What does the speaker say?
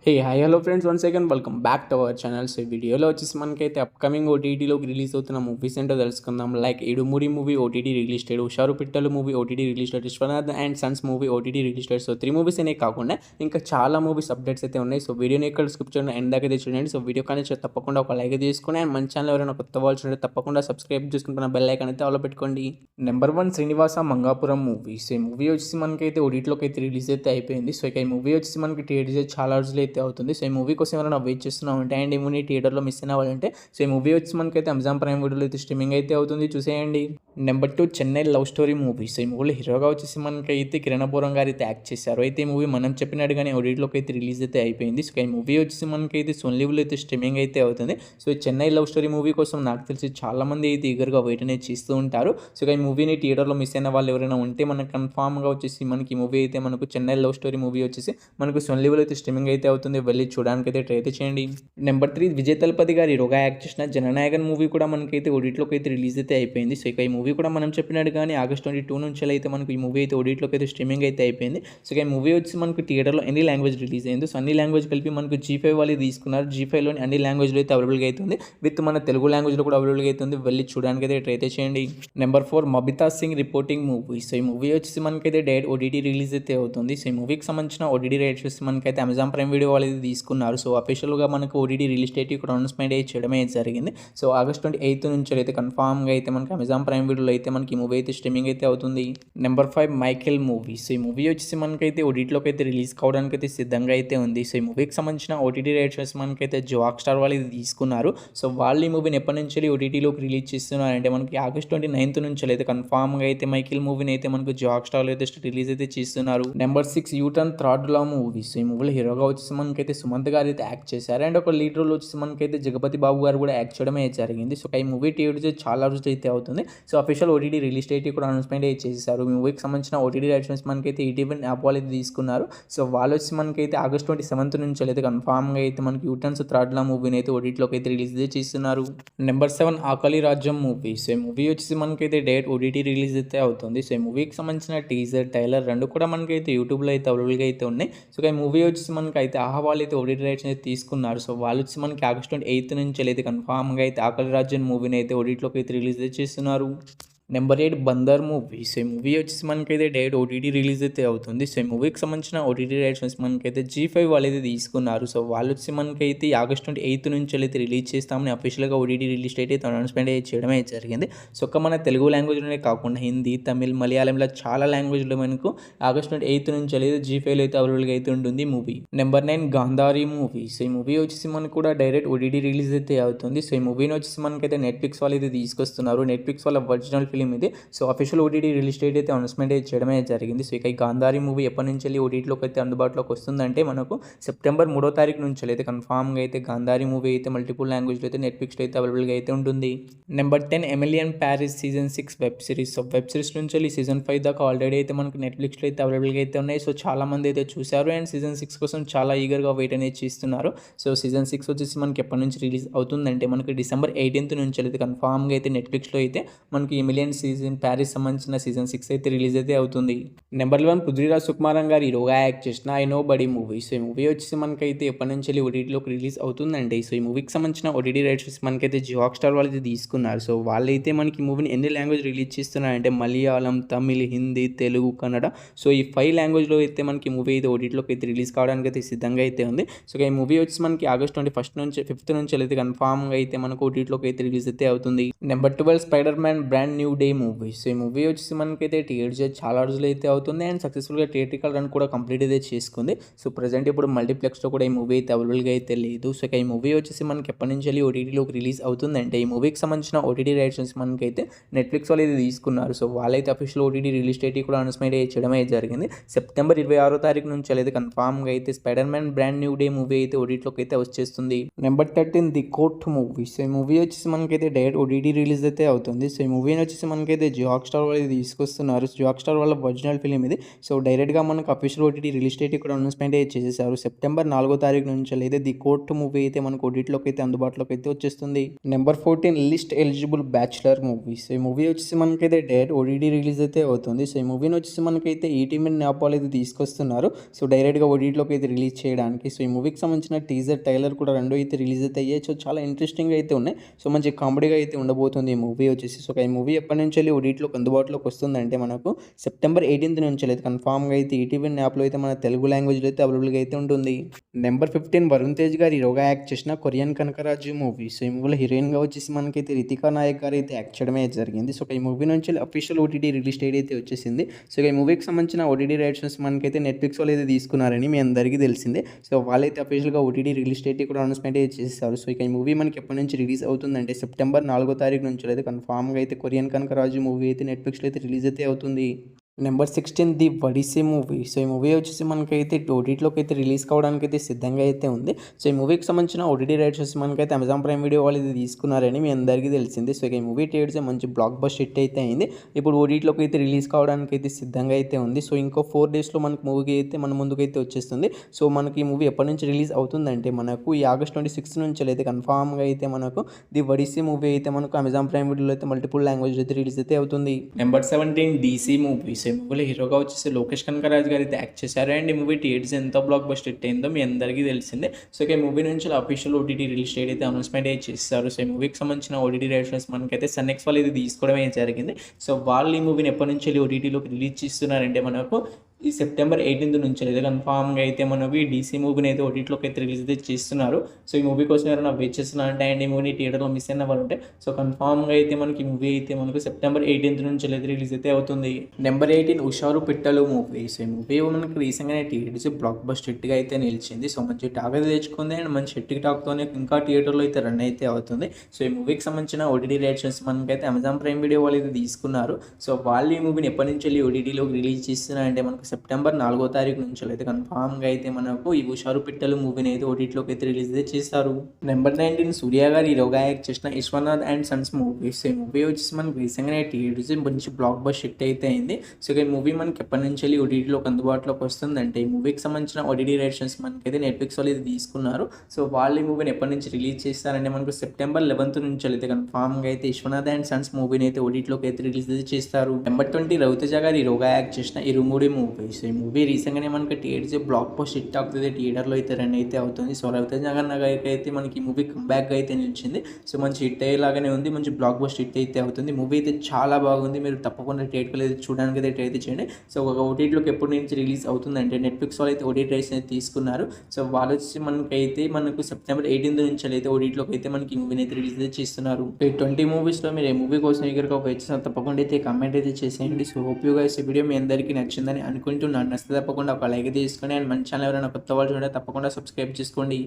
Hello friends, once again welcome back to our channel. So ఈ వీడియోలో వచ్చేసి మనకైతే అప్కమింగ్ ఓటీటీలోకి రిలీజ్ అవుతున్న మూవీస్ ఏంటో తెలుసుకుందాం. లైక్ ఇడుమురి movie OTT release date, Husharu Pittalu movie OTT release date, Vishwanath and sons movie OTT release date. So 3 movies అనే కాకుండా ఇంకా చాలా మూవీస్ అప్డేట్స్ అయితే ఉన్నాయి. సో వీడియోని ఎక్కడ స్కిప్ చేయండి, ఎండ్ దాకా అయితే చూడండి. సో వీడియో కానీ తప్పకుండా ఒక లైక్ తీసుకుని అండ్ మన ఛానల్ ఎవరైనా కొత్త వాళ్ళు చూడండి తప్పకుండా సబ్స్క్రైబ్ చేసుకుంటున్న బెల్ ఐకాన్ అయితే ఆలో పెట్టుకోండి. Number 1 Srinivasa Mangapuram movie. So ఈ మూవీ వచ్చేసి మనకైతే ఓటీటీలోకి అయితే రిలీజ్ అయితే అయిపోయింది. సో ఇక ఈ మూవీ వచ్చేసి మనకి థియేటర్స్ చాలా రోజులు అయితే అవుతుంది. సో ఈ మూవీ కోసం ఎవరైనా వెయిట్ చేస్తున్నాం అంటే అండ్ ఏమో థియేటర్లో మిస్ అయిన వాళ్ళంటే సో ఈ మూవీ వచ్చి మనకైతే అమెజాన్ ప్రైమ్ వీడియోలో అయితే స్ట్రీమింగ్ అయితే అవుతుంది, చూసేయండి. Number 2 Chennai love story movie. So ఈ మూవీలో హీరోగా వచ్చేసి మనకైతే కిరణ్ అబ్బవరం గారు అయితే యాక్ట్ చేశారు. అయితే ఈ మూవీ మనం చెప్పినట్టుగానే ఓటీటీలోకి అయితే రిలీజ్ అయితే అయిపోయింది. సో ఈ మూవీ వచ్చేసి మనకైతే సోనీ లీవ్లో అయితే స్ట్రీమింగ్ అయితే అవుతుంది. సో ఈ చెన్నై లవ్ స్టోరీ మూవీ కోసం నాకు తెలిసి చాలా మంది అయితే ఈగర్గా వెయిట్ అనేది చేస్తూ ఉంటారు. సో ఈ మూవీని థియేటర్లో మిస్ అయిన వాళ్ళు ఎవరైనా ఉంటే మనకు కన్ఫామ్గా వచ్చేసి మనకి ఈ మూవీ అయితే మనకు చెన్నై లవ్ స్టోరీ మూవీ వచ్చేసి మనకు సోనీ లీవ్లో అయితే స్ట్రీమింగ్ అయితే అవుతుంది, వెళ్ళి చూడడానికి అయితే ట్రై అయితే చేయండి. నెంబర్ 3 విజయ్ తలపతి గారి హీరోగా యాక్ట్ చేసిన జననాయకన్ మూవీ కూడా మనకైతే ఓటీటీలోకి అయితే రిలీజ్ అయితే అయిపోయింది. సో ఇక ఈ మూవీ కూడా మనం చెప్పినట్టు కానీ ఆగస్ట్ 22 నుంచి అయితే మనకు ఈ మూవీ అయితే ఓటీటీలోకి అయితే స్ట్రీమింగ్ అయితే అయిపోయింది. సో ఈ మూవీ వచ్చి మనకు థియేటర్లో ఎన్ని లాంగ్వేజ్ రిలీజ్ అయింది. సో అన్ని లాంగ్వేజ్ కలిపి మనకు G5 వాళ్ళు తీసుకున్నారు. G5లోని అన్ని లాంగ్వేజ్లో అయితే అవైలబుల్గా అవుతుంది, విత్ మన తెలుగు లాంగ్వేజ్లో కూడా అవైలబుల్గా అవుతుంది, వెళ్ళి చూడడానికి అయితే ట్రై అయితే చేయండి. నెంబర్ 4 మబితా సింగ్ రిపోర్టింగ్ మూవీ. సో ఈ మూవీ వచ్చేసి మనకైతే డైరెక్ట్ ఓటీటీ రిలీజ్ అయితే అవుతుంది. సో ఈ మూవీకి సంబంధించిన ఓటీటీ రైట్స్ వచ్చి మనకైతే అమెజాన్ ప్రైమ్ వీడియో వాళ్ళు అయితే తీసుకున్నారు. సో అఫీషియల్గా మనకు ఓటీటీ రిలీజ్ డేట్ ఇక్కడ అనౌన్స్మెంట్ అయితే చేయడమే జరిగింది. సో ఆగస్ట్ 28 నుంచి అయితే కన్ఫామ్గా అయితే మనకి అమెజాన్ ప్రైమ్ వీడియోలో అయితే మనకి ఈ మూవీ అయితే స్ట్రీమింగ్ అయితే అవుతుంది. Number 5 Michael movie. సో ఈ మూవీ వచ్చేసి మనకైతే ఓటీటీలోకి అయితే రిలీజ్ కావడానికి అయితే సిద్ధంగా అయితే ఉంది. సో ఈ మూవీకి సంబంధించిన ఓటీటీ రైట్స్ మనకైతే జాక్ స్టార్ వాళ్ళు ఇది తీసుకున్నారు. సో వాళ్ళు ఈ మూవీని ఎప్పటి నుంచి ఓటీటీలోకి రిలీజ్ చేస్తున్నారంటే మనకి ఆగస్ట్ 29 నుంచి అయితే కన్ఫామ్గా అయితే మైకేల్ మూవీని అయితే మనకు జాక్ స్టార్ అయితే రిలీజ్ అయితే చేస్తున్నారు. Number 6 U turn third law movie. So ఈ మూవీలో హీరోగా వచ్చేసి మనకైతే సుమంత్ గారు అయితే యాక్ట్ చేశారు అండ్ ఒక లీడ్ రోల్ వచ్చేసి మనకైతే జగపతి బాబు గారు కూడా యాక్ట్ చేయడమే జరిగింది. సో ఈ మూవీ టీవీ చాలా రోజులు అయితే అవుతుంది. So official OTT release date కూడా అనౌన్స్మెంట్ అయితే చేశారు. ఈ మూవీకి సంబంధించిన ఓటీటీ రైట్స్ మనకైతే ఈటీవీ యాప్ వాళ్ళు అయితే తీసుకున్నారు. సో వాళ్ళు వచ్చి మనకైతే ఆగస్ట్ 27 నుంచి అయితే కన్ఫామ్గా అయితే మనకి యూటర్న్స్ థర్డ్ లా మూవీని అయితే ఓటీటీలోకి అయితే రిలీజ్ అయితే చేస్తున్నారు. నెంబర్ 7 ఆకలి రాజ్యం మూవీ. సో ఈ మూవీ వచ్చేసి మనకైతే డైరెక్ట్ ఓటీటీ రిలీజ్ అయితే అవుతుంది. సో ఈ మూవీకి సంబంధించిన టీజర్ ట్రైలర్ రెండు కూడా మనకైతే యూట్యూబ్లో అయితే అవైలబుల్గా అయితే ఉన్నాయి. సో ఈ మూవీ వచ్చేసి మనకైతే వాళ్ళు అయితే ఓటీటీ రైట్స్ అయితే తీసుకున్నారు. సో వాళ్ళు వచ్చి మనకి ఆగస్ట్ 28 నుంచి అయితే కన్ఫామ్గా అయితే ఆకలి రాజ్యం మూవీని అయితే ఓటీటీలోకి అయితే రిలీజ్ చేస్తున్నారు. Number 8 Bandar movie. సో ఈ మూవీ వచ్చేసి మనకైతే డైరెక్ట్ ఓటీటీ రిలీజ్ అయితే అవుతుంది. సో ఈ మూవీకి సంబంధించిన ఓటీటీ రైట్స్ మనకైతే G5 వాళ్ళు అయితే తీసుకున్నారు. సో వాళ్ళు వచ్చి మనకైతే ఆగస్ట్ 28 నుంచి అయితే రిలీజ్ చేస్తామని అఫీషియల్గా ఓటీటీ రిలీజ్ డేట్ అయితే అనౌన్స్మెంట్ చేయడమే జరిగింది. సో ఒక మన తెలుగు లాంగ్వేజ్లోనే కాకుండా హిందీ, తమిళ్, మలయాళంలో చాలా లాంగ్వేజ్లో మనకు ఆగస్ట్ 28 నుంచి అయితే G5 అయితే అవైలబుల్గా అయితే ఉంటుంది movie. Number 9 Gandhari movie. So ఈ మూవీ వచ్చేసి మనకు కూడా డైరెక్ట్ ఓటీటీ రిలీజ్ అయితే అవుతుంది. సో ఈ మూవీని వచ్చేసి మనకైతే నెట్ఫ్లిక్స్ వాళ్ళు అయితే తీసుకొస్తున్నారు. నెట్ఫ్లిక్స్ వాళ్ళ ఒరిజినల్ ఫిలిం ఇది. So official OTT release date అయితే అనౌన్స్మెంట్ చేయడమే జరిగింది. సో ఇక ఈ గాంధారి మూవీ ఎప్పటి నుంచి వెళ్ళి ఓటీటీలోకి అయితే అందుబాటులోకి వస్తుందంటే మనకు సెప్టెంబర్ 3వ తారీఖు నుంచి అయితే కన్ఫామ్గా అయితే గాంధారి మూవీ అయితే మల్టిపుల్ లాంగ్వేజ్లో అయితే నెట్ఫ్లిక్స్లో అయితే అవైలబుల్గా అయితే ఉంటుంది. Number 10 Emily in Paris season 6 web series. So web series నుంచి వెళ్ళి సీజన్ 5 దాకా ఆల్రెడీ అయితే మనకు నెట్ఫ్లిక్స్లో అయితే అవైలబుల్గా అయితే ఉన్నాయి. సో చాలా మంది అయితే చూశారు అండ్ సీజన్ 6 కోసం చాలా ఈగర్గా వెయిట్ అనేది చేస్తున్నారు. సో సీజన్ 6 వచ్చేసి మనకి ఎప్పటి నుంచి రిలీజ్ అవుతుందంటే మనకి డిసెంబర్ 18 నుంచి అయితే కన్ఫామ్గా అయితే నెట్ఫ్లిక్స్లో అయితే మనకి ఎమిలియన్ సీజన్ ప్యారిస్ సంబంధించిన సీజన్ 6 అయితే రిలీజ్ అయితే అవుతుంది. నెంబర్ 11 పృథ్వీరాజ్ సుకుమారన్ గారు హీరోగా యాక్ట్ చేసిన I nobody movie. So ఈ మూవీ వచ్చేసి మనకైతే ఎప్పటి నుంచి వెళ్ళి ఓటీటీలోకి రిలీజ్ అవుతుందండి. సో ఈ మూవీకి సంబంధించిన ఓటీటీ రైట్స్ మనకైతే జాక్ స్టార్ వాళ్ళు అయితే తీసుకున్నారు. సో వాళ్ళైతే మనకి మూవీని ఎన్ని లాంగ్వేజ్ రిలీజ్ చేస్తున్నారంటే మలయాళం, తమిళ్, హిందీ, తెలుగు, కన్నడ. సో ఈ 5 లాంగ్వేజ్లో అయితే మనకి మూవీ అయితే ఓటీటీలోకి అయితే రిలీజ్ కావడానికి అయితే సిద్ధంగా అయితే ఉంది. సో ఈ మూవీ వచ్చి మనకి ఆగస్ట్ 21 నుంచి 5th నుంచి అయితే కన్ఫామ్గా అయితే మనకు ఓటీటీలోకి అయితే రిలీజ్ అయితే అవుతుంది. Number 12 spider man brand new day movie. So ఈ మూవీ వచ్చేసి మనకైతే థియేటర్ చాలా రోజులు అయితే అవుతుంది అండ్ సక్సెస్ఫుల్గా థియేట్రికల్ రన్ కూడా కంప్లీట్ అయితే చేసుకుంది. సో ప్రజెంట్ ఇప్పుడు మల్టీప్లెక్స్లో కూడా ఈ మూవీ అయితే అవైలబుల్గా అయితే లేదు. సో ఈ మూవీ వచ్చేసి మనకి ఎప్పటి నుంచి వెళ్ళి ఓటీటీలోకి రిలీజ్ అవుతుందంటే ఈ మూవీకి సంబంధించిన ఓటీటీ రైట్స్ మనకైతే నెట్ఫ్లిక్స్ వాళ్ళు అయితే తీసుకున్నారు. సో వాళ్ళైతే అఫీషియల్ ఓటీటీ రిలీజ్ డేట్ కూడా అనౌన్స్మెంట్ చేయడమే జరిగింది. సెప్టెంబర్ 26వ తారీఖు నుంచి అయితే కన్ఫామ్గా అయితే spider man brand new day movie అయితే ఓటీటీలోకి అయితే వచ్చేస్తుంది. Number 13 the court movie. So ఈ మూవీ వచ్చేసి మనకైతే డైరెక్ట్ ఓటీటీ రిలీజ్ అయితే అవుతుంది. సో ఈ మూవీని వచ్చేసి వచ్చేసి మనకైతే జియో హాట్‌స్టార్ వాళ్ళు ఇది తీసుకొస్తున్నారు. జియో హాట్‌స్టార్ వాళ్ళ ఒరిజినల్ ఫిల్మ్ ఇది. సో, డైరెక్ట్‌గా మనకు అఫీషియల్ ఓటీటీ రిలీజ్ డేట్ కూడా అనౌన్స్‌మెంట్ అయితే చేసేసారు. సెప్టెంబర్ 4 తారీఖు నుంచెల్లి ది కోర్ట్ మూవీ అయితే మనకు ఓటీటీలోకి అయితే అందుబాటులోకి అయితే వచ్చేస్తుంది. Number 14 list eligible bachelor movies. ఈ మూవీ వచ్చేసి మనకైతే డైరెక్ట్ ఓటీటీ రిలీజ్ అయితే అవుతుంది. సో, ఈ మూవీని వచ్చేసి మనకైతే ఈటీవీ యాప్ వాళ్ళు అయితే తీసుకొస్తున్నారు. సో, డైరెక్ట్‌గా ఓటీటీలోకి అయితే రిలీజ్ చేయడానికి. సో, ఈ మూవీకి సంబంధించిన టీజర్, ట్రైలర్ కూడా 2 అయితే రిలీజ్ అయితే అయ్యాయి. సో, చాలా ఇంట్రెస్టింగ్‌గా అయితే ఉన్నాయి. సో, మంచి కామెడీగా అయితే ఉండబోతుంది ఈ మూవీ వచ్చేసి. సో, ఈ మూవీ ఎప్పటి నుంచెల్లి ఓటీటీలోకి అందుబాటులోకి వస్తుందంటే మనకు సెప్టెంబర్ 18 నుంచెల్లి అయితే కన్ఫర్మ్‌గా అయితే ఈటీవీ యాప్‌లో అయితే మన తెలుగు లాంగ్వేజ్‌లో అయితే అవైలబుల్‌గా అయితే ఉంటుంది. నెంబర్ 15 వరుణ్ తేజ్ గారు హీరోగా యాక్ట్ చేసిన కొరియన్ కనకరాజు మూవీ. సో, ఈ మూవీలో హీరోయిన్‌గా వచ్చేసి మనకైతే రితికా నాయక్ గారు అయితే యాక్ట్ చేయడమే జరిగింది. సో, ఈ మూవీ నుంచి అఫీషియల్ ఓటీటీ రిలీజ్ డేట్ అయితే వచ్చేసింది. సో, ఈ మూవీకి సంబంధించిన ఓటీటీ రైట్స్ మనకైతే నెట్‌ఫ్లిక్స్ వాళ్ళు అయితే తీసుకున్నారని మీ అందరికీ తెలిసిందే. సో, వాళ్ళైతే అఫీషియల్‌గా ఓటీటీ రిలీజ్ డేట్ కూడా అనౌన్స్‌మెంట్ అయితే చేసేసారు. సో, ఈ మూవీ మనకి ఎప్పటి నుంచి రిలీజ్ అవుతుందంటే సెప్టెంబర్ 4 తారీఖు నుంచి అయితే కన్ఫర్మ్‌గా అయితే కొరియన్ కనకరాజు మూవీ అయితే నెట్‌ఫ్లిక్స్‌లో అయితే రిలీజ్ అయితే అవుతుంది. Number 16 the Odyssey movie. So, ఈ మూవీ వచ్చేసి మనకైతే ఓటీటీలోకి అయితే రిలీజ్ కావడానికి అయితే సిద్ధంగా అయితే ఉంది. సో, ఈ మూవీకి సంబంధించిన ఓటీటీ రైట్స్ వచ్చి మనకైతే అమెజాన్ ప్రైమ్ వీడియో వాళ్ళు ఇది తీసుకున్నారని మీ అందరికీ తెలిసింది. సో, ఈ మూవీ థియేటర్స్ మంచి బ్లాక్ బస్టర్ హిట్ అయితే అయింది. ఇప్పుడు ఓటీటీలోకి అయితే రిలీజ్ కావడానికి అయితే సిద్ధంగా అయితే ఉంది. సో, ఇంకో 4 డేస్‌లో మనకు మూవీ అయితే మన ముందుకైతే వచ్చేస్తుంది. సో, మనకి ఈ మూవీ ఎప్పటి నుంచి రిలీజ్ అవుతుందంటే మనకు ఈ ఆగస్ట్ 26 నుంచి అయితే కన్ఫర్మ్‌గా అయితే మనకు ది ఒడిస్సీ మూవీ అయితే మనకు అమెజాన్ ప్రైమ్ వీడియోలో అయితే మల్టిపుల్ లాంగ్వేజ్ అయితే రిలీజ్ అయితే అవుతుంది. Number 17 DC movies. ఈ మూవీలో హీరోగా వచ్చేసి లోకేష్ కనకరాజు గారు అయితే యాక్ట్ చేశారు. అండ్ ఈ మూవీ థియేటర్స్ ఎంతో బ్లాక్ బస్టర్ హిట్ అయిందో మీ అందరికీ తెలిసిందే. సో, ఈ మూవీ నుంచి అఫీషియల్ ఓటీటీ రిలీజ్ డేట్ అయితే అనౌన్స్మెంట్ అయితే చేస్తారు. సో, ఈ మూవీకి సంబంధించిన ఓటీటీ రైట్స్ మనకైతే సన్నెక్స్ వాళ్ళు ఇది తీసుకోవడం అయితే జరిగింది. సో, వాళ్ళు ఈ మూవీని ఎప్పటి నుంచి ఓటీటీలోకి రిలీజ్ చేస్తున్నారంటే మనకు ఈ సెప్టెంబర్ 18 నుంచి అయితే కన్ఫామ్‌గా అయితే మనకి డీసీ మూవీని అయితే ఓటీటీలోకి అయితే రిలీజ్ అయితే చేస్తున్నారు. సో, ఈ మూవీ కోసం ఎవరైనా వెయిట్ చేస్తున్నా అంటే అండ్ ఈ మూవీని థియేటర్లో మిస్ అయిన వాళ్ళు ఉంటే సో, కన్ఫామ్‌గా అయితే మనకి ఈ మూవీ అయితే మనకు సెప్టెంబర్ 18 నుంచి అయితే రిలీజ్ అయితే అవుతుంది. నెంబర్ 18 హుషారు పిట్టలు మూవీ. సో, ఈ మూవీ మనకి రీసెంట్‌గానే థియేటర్స్ బ్లాక్ బస్టర్ హిట్‌గా అయితే నిలిచింది. సో, మంచి టాక్ అయితే తెచ్చుకుంది అండ్ మంచి హిట్ టాక్‌తోనే ఇంకా థియేటర్లో అయితే రన్ అయితే అవుతుంది. సో, ఈ మూవీకి సంబంధించిన ఓటీటీ రైట్స్ మనకైతే అమెజాన్ ప్రైమ్ వీడియో వాళ్ళు అయితే తీసుకున్నారు. సో, వాళ్ళు ఈ మూవీని ఎప్పటి నుంచి ఓటీటీలోకి రిలీజ్ చేస్తున్నారంటే మనకు సెప్టెంబర్ 4 తారీఖు నుంచి అయితే కన్ఫామ్‌గా అయితే మనకు ఈ హుషారు పిట్టలు మూవీని అయితే ఓటీటీలోకి అయితే రిలీజ్ అయితే చేస్తారు. నెంబర్ 19 సూర్య గారు హీరోగా యాక్ట్ చేసిన విశ్వనాథ్ అండ్ సన్స్ మూవీస్. ఈ మూవీ వచ్చేసి మనకి రీసెంట్‌గానే థియేటర్స్ మంచి బ్లాక్ బస్టర్ హిట్ అయితే అయింది. సో, ఈ మూవీ మనకి ఎప్పటి నుంచి ఓటీటీలోకి అందుబాటులోకి వస్తుందంటే ఈ మూవీకి సంబంధించిన ఓటీటీ రైట్స్ మనకైతే నెట్‌ఫ్లిక్స్ వాళ్ళు ఇది తీసుకున్నారు. సో, వాళ్ళు ఈ మూవీని ఎప్పటి నుంచి రిలీజ్ చేస్తారంటే మనకు సెప్టెంబర్ 11 నుంచి అయితే కన్ఫామ్‌గా అయితే విశ్వనాథ్ అండ్ సన్స్ మూవీని అయితే ఓటీటీలోకి అయితే రిలీజ్ అయితే చేస్తారు. నెంబర్ 20 రవితేజ గారు హీరోగా యాక్ట్ చేసిన ఇరుముడి మూవీస్. ఈ మూవీ రీసెంట్‌గానే మనకి థియేటర్స్ బ్లాక్ బస్టర్ హిట్ అవుతుంది. థియేటర్లో అయితే రన్ అయితే అవుతుంది. సో, రవితేజ గారికి అయితే మనకి ఈ మూవీ కంబ్యాక్ అయితే నిలిచింది. సో, మంచి హిట్ అయ్యేలాగానే ఉంది. మంచి బ్లాక్ బస్టర్ హిట్ అయితే అవుతుంది. మూవీ అయితే చాలా బాగుంది. మీరు తప్పకుండా థియేటర్లో అయితే చూడడానికి అయితే ట్రై అయితే చేయండి. సో, ఒక ఓటీటీలోకి ఎప్పటి నుంచి రిలీజ్ అవుతుందంటే నెట్‌ఫ్లిక్స్ వాళ్ళు అయితే ఓటీటీ రైట్స్ అయితే తీసుకున్నారు. సో, వాళ్ళు వచ్చి మనకు సెప్టెంబర్ 18 నుంచి అయితే ఓటీటీలోకి అయితే మనకి ఈ మూవీని అయితే రిలీజ్ అయితే చేస్తున్నారు. ఈ 20 మూవీస్‌లో మీరు ఏ మూవీ కోసం ఎగరగా వెయిట్ చేసినా తప్పకుండా అయితే కామెంట్ అయితే చేసేయండి. సో, హోప్ యూ గైస్ ఈ వీడియో మీ అందరికీ నచ్చిందని అనుకుంటున్నాను. నచ్చితే తప్పకుండా ఒక లైక్ అయితే తీసుకోండి అండ్ మన ఛానల్ ఎవరైనా కొత్త వాళ్ళు చూడండి తప్పకుండా సబ్స్క్రైబ్ చేసుకోండి.